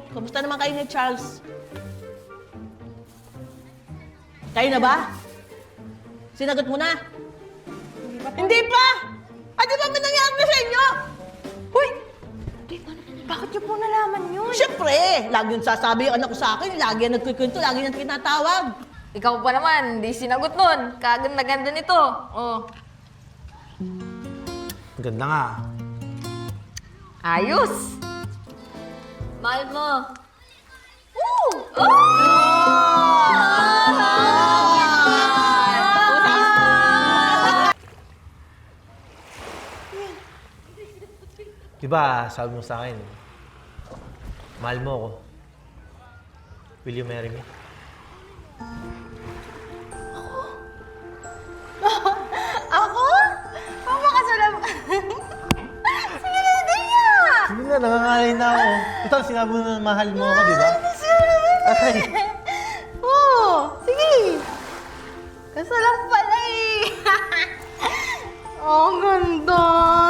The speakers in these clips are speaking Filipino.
Kamusta naman kayo ni Charles? Kayo na ba? Sinagot mo na? Hindi pa! Di ba may nangyari na sa inyo? Huy! Bakit niyo po nalaman yun? Siyempre! Lagi yung sasabi yung anak ko sa akin, lagi yung nagkikwento, lagi yung tinatawag. Ikaw pa naman, di sinagot nun. Kaganda-ganda nito. Oh. Ganda nga. Ayos! Mahal mo. Diba, sabi mo sa akin, mahal mo ako. Will you marry me? Ako? Makasalam ka. Sige na, Daya! Sige na, nangangalay na ako. Ito, sinabi mo na mahal mo ako, di ba? Ay, Oo, sige. Kasalam pala eh. Oh, ang ganda.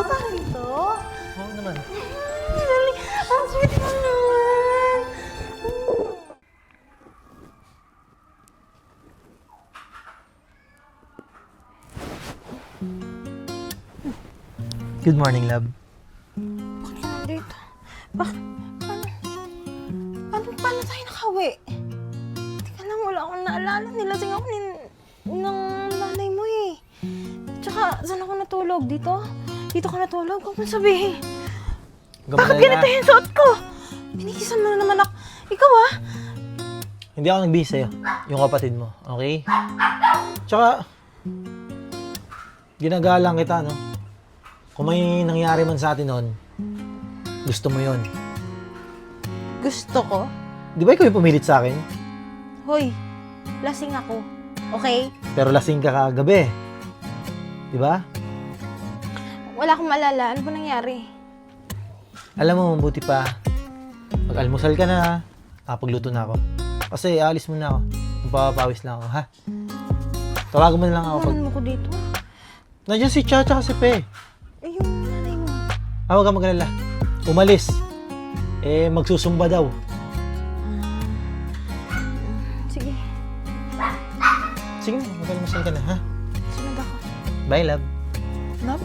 Saan ito? oo naman. Ang sweet mo naman. Good morning, love. Bakit nandito? Bakit? Paano tayo nakauwi? Teka lang, wala akong naalala. Nilasing ako ng nanay mo eh. Tsaka, saan ako natulog? Dito? Dito ka natulog? Huwag mo sabihin. Bakit ganito yung suot ko? Binikisan mo na naman ako. Ikaw ah? Hindi ako nagbihis sa'yo. Yung kapatid mo, okay? Tsaka, ginagalang kita, no? Kung may nangyari man sa atin noon, gusto mo yon. Gusto ko? Di ba ikaw yung pumilit sa akin? Hoy, lasing ako. Okay? Pero lasing ka kagabi. Di ba? Wala akong maalala. Ano ba nangyari? Alam mo, mabuti pa. Mag-almusal ka na, pagluto na ako. Kasi aalis muna ako. Magpapawis lang ako, ha? Tawagan mo na lang ako pag... Ano mo ko dito? Nandiyan si Chacha kasi pe. Eh, yung nanay mo. Huwag ka mag-alala. Umalis. Magsusumba daw. Sige, Sige na, mag-almusal ka na, ha? sunod ako. Bye, love. Love?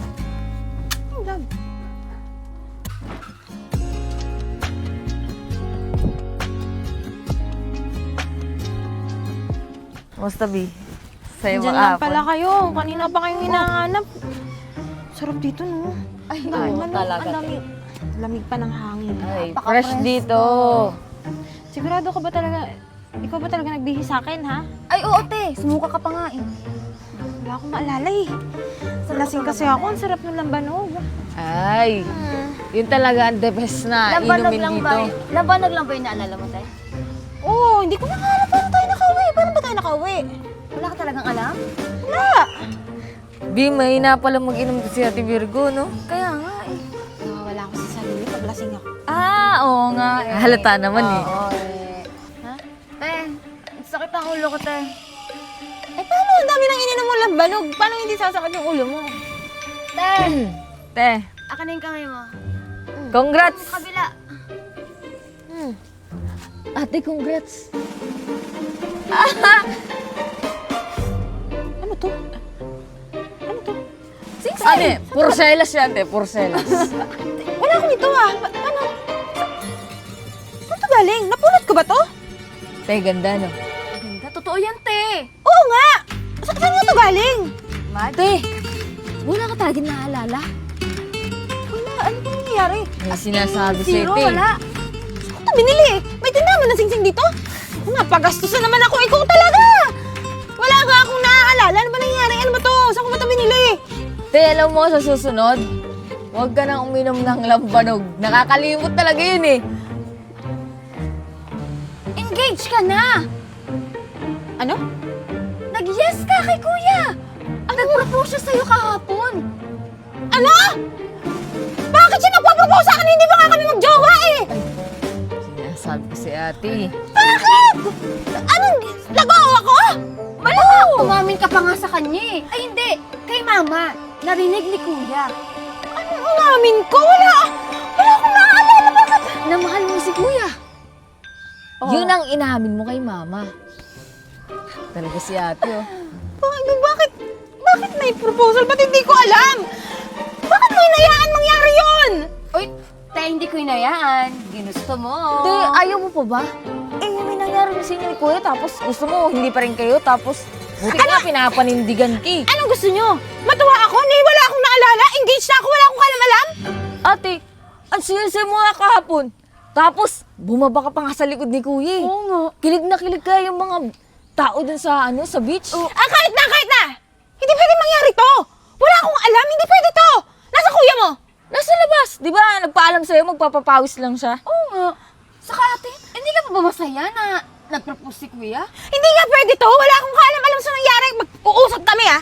Oh, love. Musta, B? Sa'yo Diyan mga lang apon. pala kayo. Kanina pa kayong hinahanap. Sarap dito, no? Ay, talaga. Ang lamig pa ng hangin. Ay, fresh dito. Sigurado ka ba talaga, ikaw ba talaga nagbihis sa akin, ha? Ay, oo, te. Sumuka ka pa nga eh. Wala akong maalala eh. Lasing kasi ako. Ang sarap ng lambanog. Ay, yun talaga ang the best na inumin dito. Lambanog lang ba yung naalala mo, te? Oo, hindi ko na alam paano tayo nakauwi. Paano ba tayo nakauwi? Wala ka talagang alam? Wala. B, may na pala mag-inom si Ate Virgo, no? Kaya nga eh. Wala ako sa sarili pag lasing ako. Ah, oo nga eh. Halata naman eh. Oo eh. Ha? Te, sakit ang ulo ko, te. Eh, paano? Ang dami nang ininom mo lambanog. Paano hindi sasakit yung ulo mo? Te, Te, akin na yung kamay mo. congrats! Kabila. Ate, congrats! Ano to? Ano to? Ate, porcelas yan, te, porcelas. Wala akong ito ah. Ano? Saan to galing? Napulot ko ba to? Te, ganda, no? Ganda, totoo yan, te. Oo nga! Saan nga to galing? Te, Wala ka talagang naalala? Wala. Ano ba nangyayari? may sinasabi sa'yo, Zero, te. wala. Saan ko to binili? May tindahan na singsing dito? Napagastos na naman ako. Ikaw talaga! Wala nga akong naaalala. Ano ba nangyayari? Ano ba to? Saan ko ba to binili? Te, alam mo, sa susunod, huwag ka nang uminom ng lambanog. Nakakalimot talaga yun eh. Engage ka na! Ano? Nag-yes ka kay kuya! Nag-propose siya sa'yo kahapon. Ano? Bakit siya nagpapropose sa akin? Hindi ba nga kami magjowa eh? Sinasabi ko si ate. Bakit? Anong nag-oo ako? Malamang umamin ka pa nga sa kanya eh. Ay hindi, kay mama. Narinig ni kuya. Anong umamin ko? Wala akong naaalala. Bakit? na mahal mo si kuya. Yun ang inamin mo kay mama. Talaga si ate, oh. Bakit may proposal? Ba't hindi ko alam? Bakit mo hinayaan mangyari yun? Uy, tayo hindi ko inayaan. Ginusto mo. Te, ayaw mo pa ba? Eh, may nangyari na sa inyo ni kuya, tapos gusto mo, hindi pa rin kayo, tapos buti nga pinapanindigan ki. Anong gusto nyo? Matuwa ako? Wala akong naalala? Engaged na ako? Wala akong alam-alam? Ate, ang siyal-siyal mo nga kahapon. Tapos, bumaba ka pa nga sa likod ni kuya. Oo nga. Kilig na kilig ka yung mga tao dun sa, sa beach. Kahit na! Hindi pwede mangyari to! Wala akong alam! Hindi pwede to! Nasa kuya mo! Nasa labas, di ba? Nagpaalam sa'yo, magpapapawis lang siya. Oo nga. Saka ate, hindi ka ba masaya na nag-propose si kuya? Hindi nga pwede to! Wala akong kaalam-alam sa nangyari! Mag-uusap kami, ha?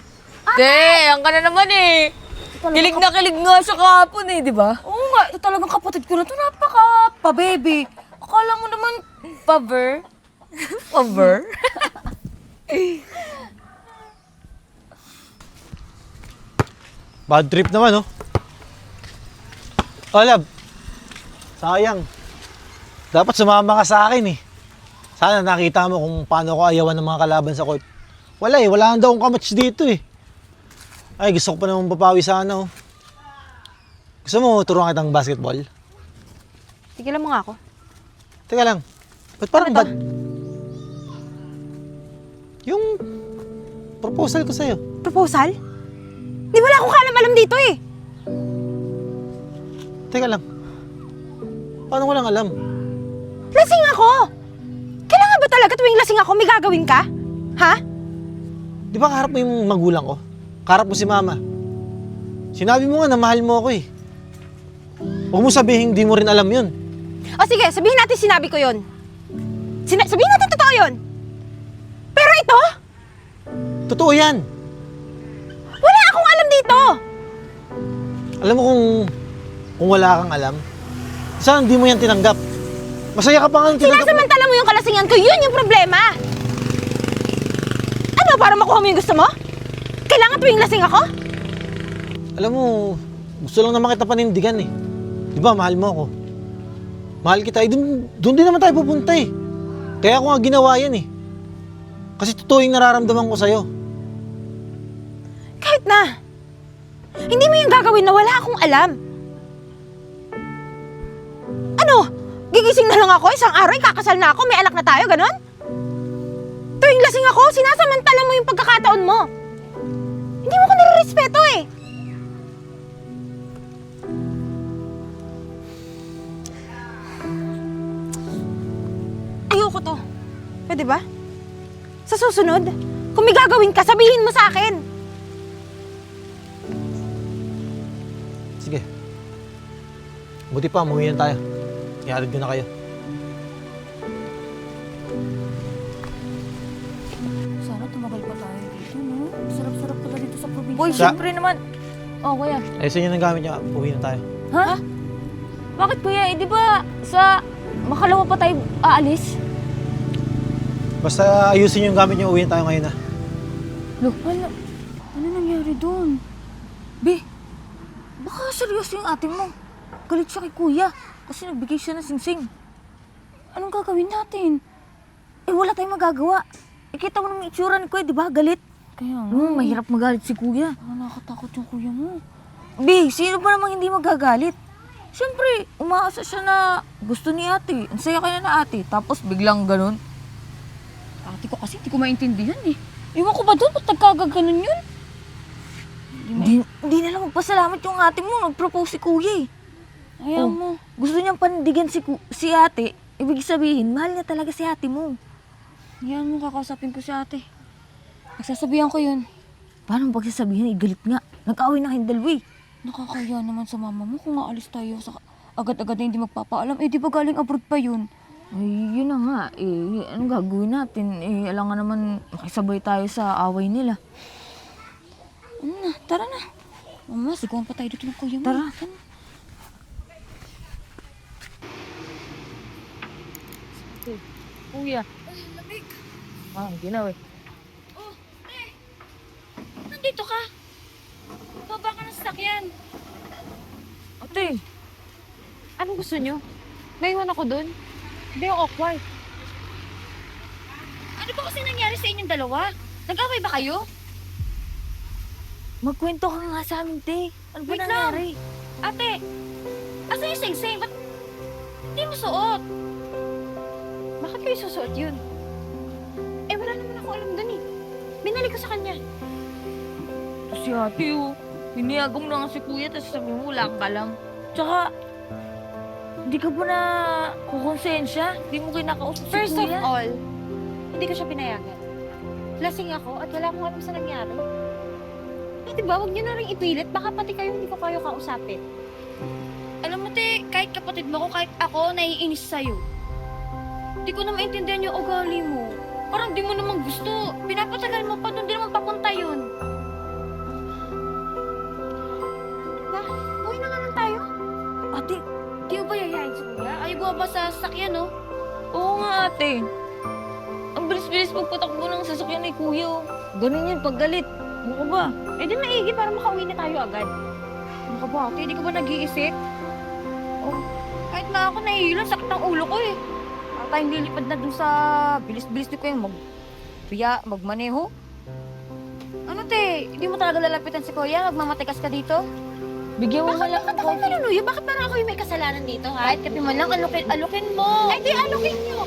Te, ang ka na naman eh. Kilig na kilig nga siya kahapon eh, di ba? Oo nga, ito talagang kapatid ko na to. Napaka-pa-baby. Akala mo naman, pa-ver. Over? Bad trip naman, oh. Oh, love. Sayang. Dapat sumama ka sa akin, eh. Sana nakita mo kung paano ko ayawan ng mga kalaban sa court. Wala eh, wala daw akong kamatch dito eh. Ay, gusto ko pa naman papawi sana, oh. Gusto mo turuan kitang basketball? Tigilan mo nga ako. Teka lang, ba't parang bad? Yung proposal ko sa'yo. Proposal? Di wala akong kaalam-alam dito, eh. Teka lang, paano ko lang alam? Lasing ako! Kailangan ba talaga tuwing lasing ako may gagawin ka? Ha? Di ba kaharap mo yung magulang ko? Kaharap mo si mama. Sinabi mo nga na mahal mo ako eh. Huwag mo sabihin hindi mo rin alam yun. O sige, sabihin natin sinabi ko yun. Sabihin natin totoo yun. Pero ito, Totoo yan. wala akong alam dito. Alam mo kung wala kang alam, saan hindi mo yan tinanggap? Masaya ka pa nga tinanggap. Sinasamantala mo yung kalasingan ko, yun yung problema. Ano, para makuha mo yung gusto mo? Kailangan tuwing lasing ako? Alam mo, gusto lang naman kita panindigan eh. Di ba, mahal mo ako. Mahal kita. Eh, doon din naman tayo pupunta eh. Kaya ako nga ginawa yan eh. Kasi totoo yung nararamdaman ko sa'yo. Kahit na. Hindi mo yung gagawin na wala akong alam. Ano? Gigising na lang ako, isang araw, kakasal na ako, may anak na tayo, ganon? Tuwing lasing ako, sinasamantala mo yung pagkakataon mo. Hindi mo ko nire-respeto eh. Ayoko to. Pwede ba? Sa susunod, kung may gagawin ka, sabihin mo sa akin. Sige. Buti pa, umuwi na tayo. Iharid ko na kayo. Sana tumagal pa tayo dito, no? Sarap-sarap pala dito sa probinsya. Boy, Sa- syempre naman. Oh, kuya. Ayusin nyo ng gamit nyo. Uwi na tayo. Ha? Bakit kuya? Eh, di ba sa makalawa pa tayo aalis? Basta ayusin nyo yung gamit nyo. Uwi na tayo ngayon na. Look, ano nangyari doon? Be, baka seryoso yung ate mo. Galit siya kay kuya kasi nagbigay siya ng singsing. Anong gagawin natin? Eh, wala tayong magagawa. Ikita mo naman yung itsura ni kuya, di ba? Galit. Kaya nga. Mahirap magalit si kuya. Nakakatakot yung kuya mo. Be, sino ba namang hindi magagalit? Siyempre, umaasa siya na gusto ni ate. Ang saya kaya na ate. Tapos biglang ganun. Ate ko kasi, hindi ko maintindihan eh. Iwan ko ba doon? Ba't nagkagaganon yun? Hindi na lang magpasalamat yung ate mo. Nag-propose si kuya eh. Ayaw Oh, mo. Gusto niyang panindigan si ate. Ibig sabihin, mahal niya talaga si ate mo. Yan mo, kakausapin ko si ate. Nagsasabihan ko yun. Paano pagsasabihin? Galit nga. Nag-away na kayong dalawa eh. Nakakaya naman sa mama mo kung aalis tayo sa agad-agad na hindi magpapaalam. Eh, di ba galing abroad pa yun? Ay, yun na nga. Eh, anong gagawin natin? Eh, alam nga naman, makisabay tayo sa away nila. Ano na, tara na. Mama, siguan pa tayo dito ng kuya mo. Tara. Kuya. Ay, lamig. Hindi na eh. Oh, nandito ka. Baba ka ng sasakyan. Ate, Anong gusto nyo? naiwan ako dun. Hindi yung awkward. Ano ba kasi nangyari sa inyong dalawa? Nag-away ba kayo? Magkwento ka nga sa amin, te. Ano ba Wait lang. nangyari? Ate, asan yung sing-sing? Ba't hindi mo suot? Bakit kayo susuot yun? Eh, wala naman ako alam dun eh. Binalik ko sa kanya. Ito si ate, oh. Hiniyagong na nga si kuya, tapos sabi mo, wala kang alam. Tsaka, hindi ka ba na kukonsensya? Hindi mo kinakausap si First of kuya? all, hindi ko siya pinayagan. Lasing ako at wala akong alam sa nangyari. Eh, diba, huwag niyo na rin ipilit. Baka pati kayo hindi ko kayo kausapin. Alam mo, te, kahit kapatid mo ko, kahit ako, naiinis sa'yo. Hindi ko na maintindihan yung ugali mo. Parang di mo naman gusto. Pinapatagal mo pa doon, di naman papunta yun. Ba, uwi na nga lang tayo. Ate, di mo ba yayain si kuya? Ayaw mo ba sa sasakyan, no? Oo nga, ate. Ang bilis-bilis magpatakbo ng sasakyan ni kuya, oh. Ganun yan, pag galit. Ano ka ba? Eh, di maigi para makauwi na tayo agad. Ano ka ba, ate? Di ka ba nag-iisip? Oh, kahit na ako nahihilo, sakit ang ulo ko eh. Para tayong lilipad na dun sa bilis-bilis ni kuya magmaneho. Ano, te? Hindi mo talaga lalapitan si kuya? Magmamatikas ka dito? Bigyan mo man lang Bakit ng ako konti. pinunuyo? Bakit parang ako yung may kasalanan dito, ha? Kahit kapi man lang, alukin mo. Ay, di, alukin niyo!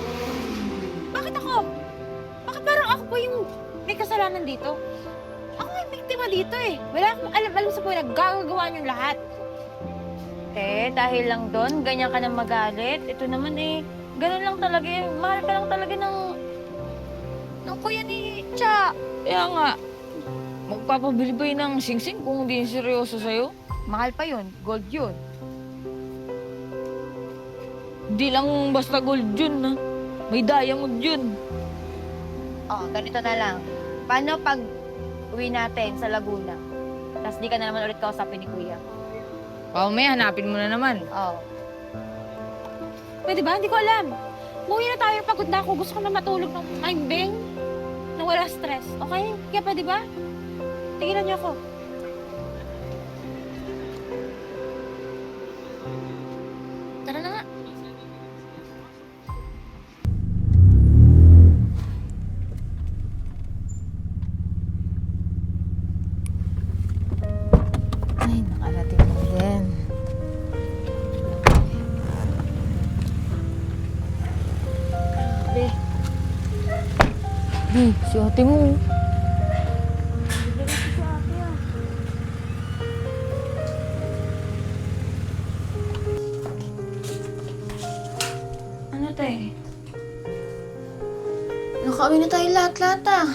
Bakit ako? Bakit parang ako po yung may kasalanan dito? Ako yung biktima dito eh. Wala akong alam sa buhay na gagagawa niyong lahat. Dahil lang doon, ganyan ka na magalit. Ito naman eh, ganun lang talaga eh. Mahal ka lang talaga ng kuya ni Cha. Kaya nga, magpapabili ba yun ng sing-sing kung hindi yun seryoso sa'yo? Mahal pa yun, gold yun. Hindi lang basta gold yun, ha? May diamond yun. Oh, ganito na lang. Paano pag uwi natin sa Laguna? Tapos di ka na naman ulit kausapin ni kuya. May hanapin mo na naman. Oh. Pwede ba? Hindi ko alam. Umuwi na tayo, pagod na ako. Gusto ko na matulog ng maimbing. Na wala stress. Okay? Kaya pwede ba? Tigilan niyo ako. Tara na nga. Ay, nakarating mo din. Si ate mo. Ano tayo? Nakauwi na tayo lahat-lahat ah.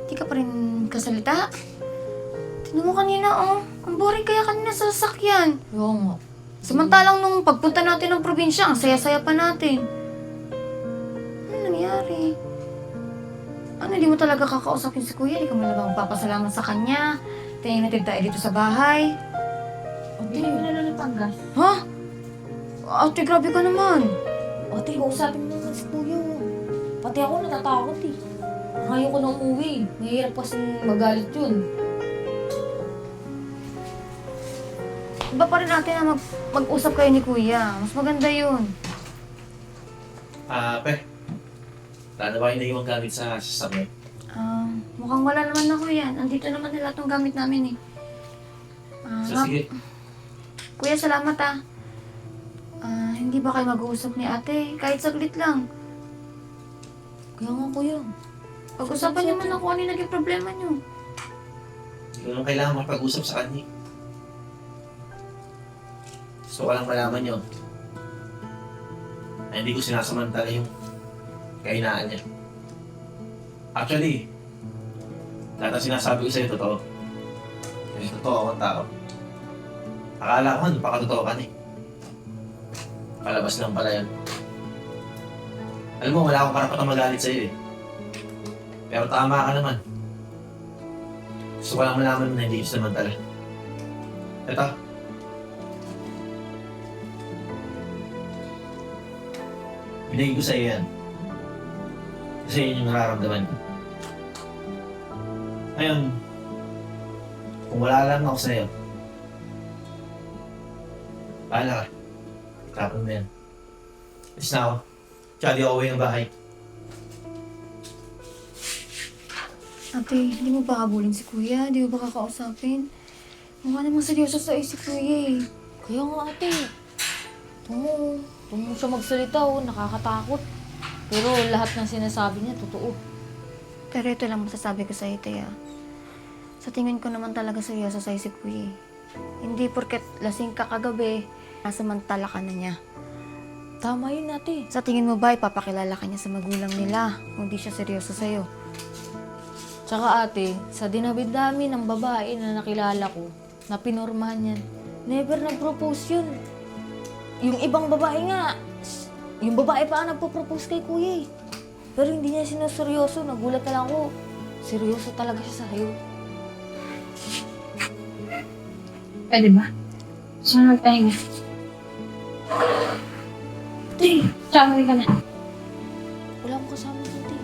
Di ka pa rin kasalita? Tignan mo kanina oh. Ang boring kaya kanina sa sasakyan. Oo nga. Samantalang nung pagpunta natin ng probinsya, ang saya-saya pa natin. Ano nangyari? Ano, hindi mo talaga kakausapin si kuya? Hindi ka mo talaga magpapasalamat sa kanya? Tingnan natin tayo dito sa bahay. Ate, wala na natangas. Ha? Ate, grabe ka naman. Ate, kausapin mo naman si kuya. Pati ako natatakot eh. Ayaw ko na umuwi. Mahirap kasing magalit yun. Iba pa rin natin na mag-usap kayo ni kuya. Mas maganda yun. Pe. Wala na ba yung naiwang gamit sa sasakyan? Mukhang wala naman na kuya. Andito naman na lahat ng gamit namin eh. So, sige. Kuya, salamat ah. Hindi ba kayo mag-uusap ni ate? Kahit saglit lang. Kaya nga kuya. Pag-usapan niyo man ako ano yung naging problema niyo. Hindi ko naman kailangan makapag-usap sa kanya. Gusto ko lang malaman yun. Na hindi ko sinasamantala yung kahinaan niya. Actually, lahat ng sinasabi ko sa'yo totoo. Kasi totoo akong tao. Akala ko napakatotoo ka na eh. Palabas lang pala yun. Alam mo, wala akong karapatang magalit sa'yo eh. Pero tama ka naman. Gusto ko lang malaman na hindi ko sinamantala. Ito. Binigay ko sa'yo yan. Kasi yun yung nararamdaman ko. Ngayon, kung wala lang ako sa'yo, bahala ka. Tapon mo yan. Is na ako. Tsaka di ako uwi ng bahay. Ate, hindi mo ba habulin si kuya? Hindi mo ba kakausapin? Mukha namang seryoso sa si kuya eh. Kaya nga ate, tungo siya magsalita nakakatakot. Pero lahat ng sinasabi niya, totoo. Pero ito lang masasabi ko sa'yo, Tia. Sa tingin ko naman talaga seryoso sa'yo si kuya eh. Hindi porket lasing ka kagabi, nasamantala ka na niya. Tama yun ate. Sa tingin mo ba, ipapakilala ka niya sa magulang nila kung di siya seryoso sa'yo? Tsaka ate, sa dinami-dami ng babae na nakilala ko, na pinormahan yan, never nag-propose yun. Yung ibang babae nga, yung babae pa ang nagpo-propose kay kuya eh. Pero hindi niya sinuseryoso, nagulat na lang ako. Seryoso talaga siya sa'yo. Pwede ba? Saan magpahinga? Ate, tsaka ka na. Wala akong kasama dito.